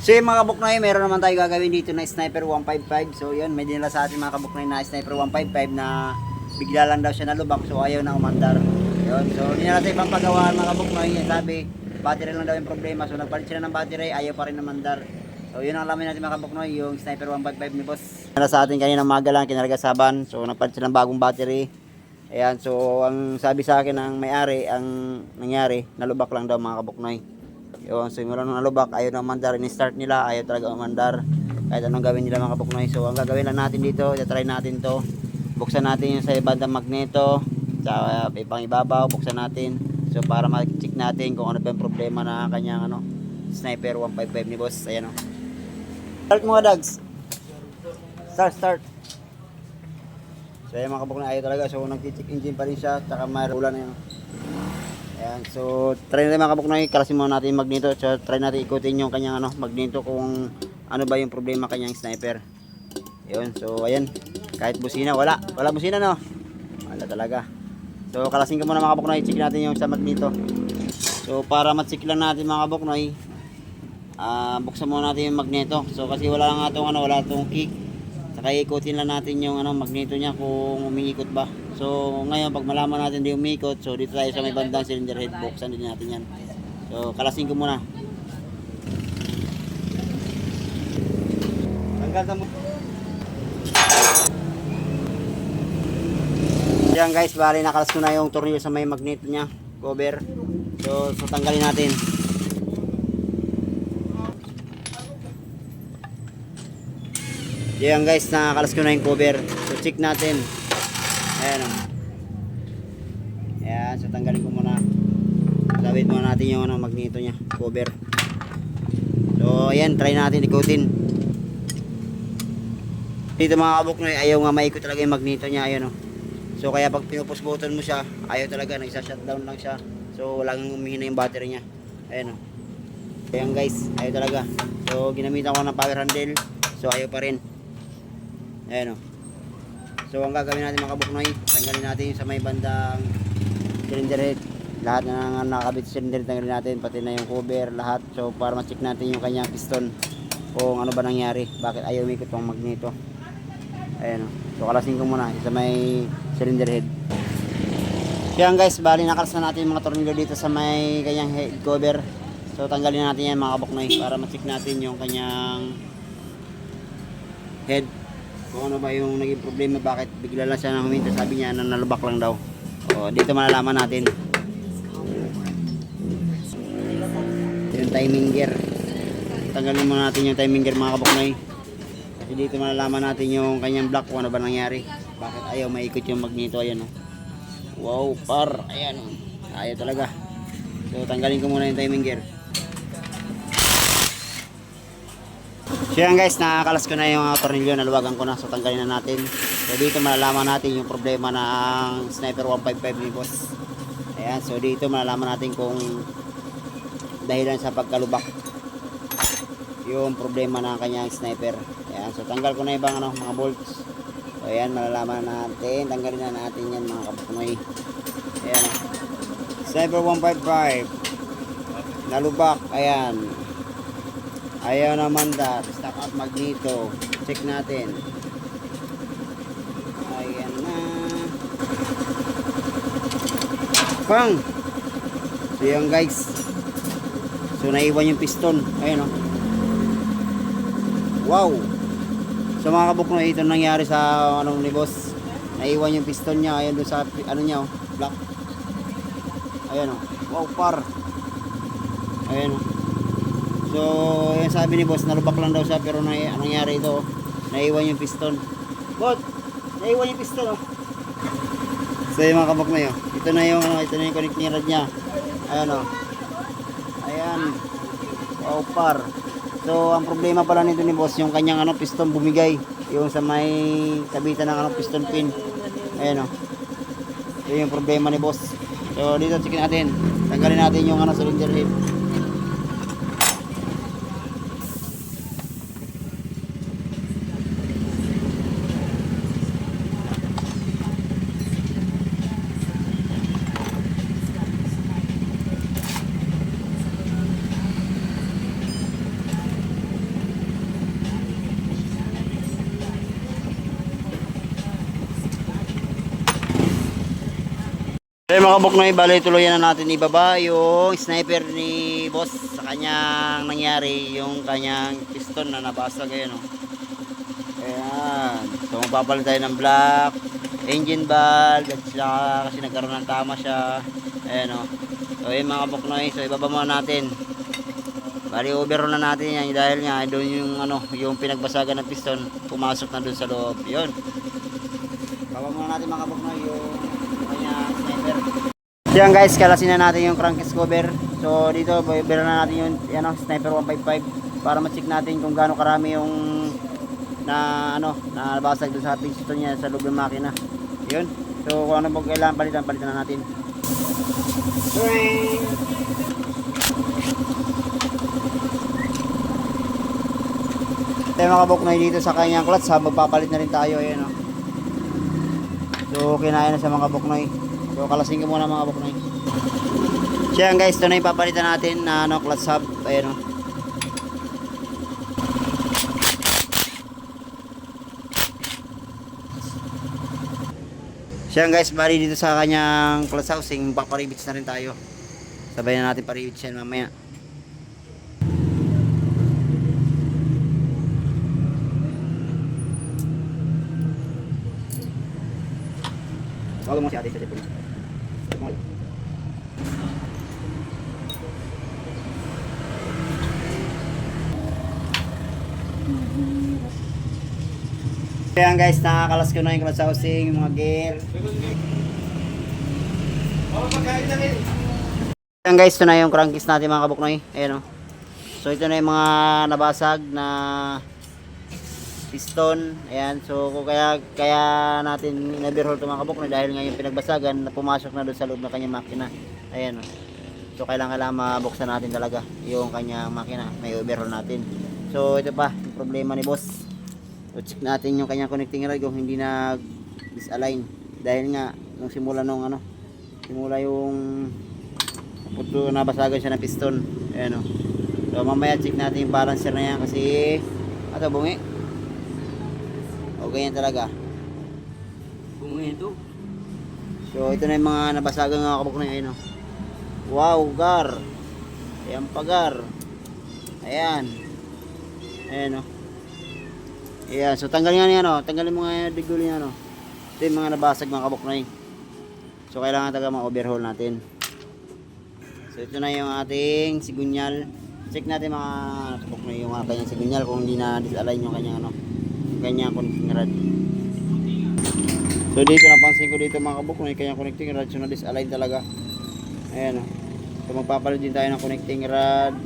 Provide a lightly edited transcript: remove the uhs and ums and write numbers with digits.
So yung mga kabuknoy, meron naman tayo gagawin dito na Sniper 155. So yun, may dinala sa atin mga kabuknoy na Sniper 155 na bigla lang daw siya nalubak, so ayaw na umandar. Yun, so hindi na natin ibang pagawaan mga kabuknoy. Sabi, battery lang daw yung problema. So nagpalit sila ng battery, ayaw pa rin umandar. So yun ang alamin natin mga kabuknoy, yung Sniper 155 ni boss. Dinala sa atin kanina maga lang, kinaragasaban. So nagpalit sila ng bagong battery. Ayan, so ang sabi sa akin ng may-ari, ang nangyari, nalubak lang daw mga kabuknoy. Yun, so mula nung nalubak, ayaw na umandar, in-start nila, ayaw talaga umandar. Kahit anong gawin nila mga kabuknoy. So ang gagawin lang natin dito, try natin to. Buksan natin yung sa bandang magneto, sa ibang ibabaw, buksan natin. So para ma-check natin kung ano ba yung problema na kanyang Sniper 155 ni boss. Ayan o. Start mga dogs. Start. So ayan mga kabuknoy, ayaw talaga. So nag-check engine pa rin siya, tsaka mayroon na yun. Ayan, so try natin mga kabuknoy, kalasin muna natin yung magneto. So try natin ikutin yung kanyang magneto kung ano ba yung problema kanyang sniper. Yun, so ayan, kahit busina, wala busina no. Wala talaga. So kalasin ko muna mga kabuknoy, check natin yung sa magneto. So para ma-check lang natin mga kabuknoy, buksan muna natin yung magneto. So kasi wala nga tong wala tong kick. Saka ikutin lang natin yung magneto niya kung umiikot ba. So ngayon pag malaman natin di umiikot, so dito tayo sa may bandang cylinder head, buksan din natin yan. So kalasin ko muna. Tanggal mo. Yan guys, bali nakalas ko na yung tornilyo sa may magneto niya, cover. So tanggalin natin. Yan guys, nakakalas ko na yung cover. So check natin. Ayan o. Ayan, so tanggalin ko muna. Sabit muna natin yung magneto niya, cover. So ayan, try natin ikutin. Dito mga kabuknoy, ayaw nga maikot talaga yung magneto niya. Ayan o. So kaya pag pinupush button mo siya, ayaw talaga, nagsa-shutdown lang siya. So walang umihina yung battery niya. Ayan o. Ayan guys, ayaw talaga. So ginamitan ko ng power handle. So ayaw pa rin. Ayan o. So ang gagawin natin mga kabuknoy, tanggalin natin yung sa may bandang cylinder head. Lahat na nakakabit sa cylinder, tanggalin natin, pati na yung cover, lahat. So para ma-check natin yung kanyang piston kung ano ba nangyari, bakit ayaw umikot yung magneto. Ayan o. So kalasin ko muna sa may cylinder head. Kaya guys, bali nakalas na natin yung mga tornilyo dito sa may kanyang head cover. So tanggalin natin yan mga kabuknoy para ma-check natin yung kanyang head, kung ano ba yung naging problema, bakit bigla lang siya huminto. Sabi niya na nalubak lang daw. O dito malalaman natin. Yung timing gear, tanggalin muna natin yung timing gear mga kabuknoy. Kasi dito malalaman natin yung kanyang block, kung ano ba nangyari, bakit ayaw maikot yung magneto. Ayan o. Wow par, ayan o. Ayaw talaga. So tanggalin ko muna yung timing gear. So yan guys, nakakalas ko na yung tornilyo, naluwagan ko na. So tanggalin na natin. So dito malalaman natin yung problema ng Sniper 155 ni boss. Ayan, so dito malalaman natin kung dahilan sa pagkalubak yung problema ng kanyang sniper. Ayan, so tanggal ko na ibang mga bolts. So ayan, malalaman natin. Tanggalin na natin yan mga kabuknoy. Ayan, Sniper 155 nalubak. Ayan, ayaw na mandar, stock up magneto. Check natin. Ayan na. Pang! So yan guys. So naiwan yung piston. Ayan o. Wow! So mga kabuknoy, ito nangyari sa ni boss. Naiwan yung piston niya. Ayan doon sa niya o. Black. Ayan o. Wow par. Ayan o. So, yung sabi ni boss, nalubak lang daw siya, pero nangyari ito, naiwan yung piston. Bot, naiwan yung piston, oh. So, yung mga kabuknoy, oh. Ito na yung connecting rod niya. Ayan, oh. Ayan. Wow, par. So, ang problema pala nito ni boss, yung kanyang piston bumigay. Yung sa may kabitan ng piston pin. Ayan, oh. Ito yung problema ni boss. So, dito check natin. Tanggalin natin yung cylinder head. Ayun mga kabuknoy, bali tuluyan na natin ibaba yung sniper ni boss sa kanyang nangyari, yung kanyang piston na nabasag. Ayan o. Ayan. So magpapalit tayo ng block, engine valve, at saka kasi nagkaroon ng tama siya. Ayan o. So ayun mga kabuknoy, so ibaba muna natin. Bali overhaul na natin yan dahil nga doon yung yung pinagbasagan ng piston pumasok na doon sa loob. Yun. Baba muna natin mga kabuknoy yung kanyang sniper. So yan guys, kalasin na natin yung crankcase cover. So dito bira na natin yung sniper 155 para ma-check natin kung gaano karami yung na nabasag doon sa piston niya sa loob ng makina. Yun. So kung ano pag kailangan palitan na natin. Tayo mga kabuknoy dito sa kanyang clutch, magpapalit na rin tayo. Ayan o. So kinaya na sa mga kabuknoy. So kalasin ko muna mga kabuknoy. So yan guys, ito na yung papalitan natin na clutch hub. Ayan o. So yan guys, bali dito sa kanyang clutch housing, paparibits na rin tayo. Sabay na natin paribits yan mamaya. Tawag mo si ate sa telepono. Ayan guys, nakakalas ko na yung clutch housing, yung mga gear. Ayan guys, ito na yung crankcase natin mga kabuknoy. Ayan o. So ito na yung mga nabasag na piston. Ayan, so kaya natin in-overhaul ito mga kabuknoy dahil nga yung pinagbasagan na pumasok na doon sa loob ng kanyang makina. Ayan o. So kailangan mabuksan natin talaga yung kanyang makina, may overhaul natin. So ito pa, yung problema ni boss. So check natin yung kanyang connecting rod kung hindi nag-disalign dahil nga nung simula simula yung nabasagan siya ng piston. Ayan o. So mamaya check natin yung balancer na yan kasi bungi. Okay yan talaga. Bungi ito. So ito na yung mga nabasagan ng kabuknoy. Ayan o. Wow, gar. Ayan pa gar. Ayan. Ayan o. Ayan. So tanggalin nga yan o. Tanggalin mo nga yung diguli yan o. Ito yung mga nabasag mga kabuknoy. So kailangan talaga ma-overhaul natin. So ito na yung ating sigunyal. Check natin mga kabuknoy yung kanyang sigunyal kung hindi na disalign yung kanyang kanyang connecting rod. So dito napansin ko dito mga kabuknoy kanyang connecting rod so na disalign talaga. Ayan o. So magpapalit din tayo ng connecting rod.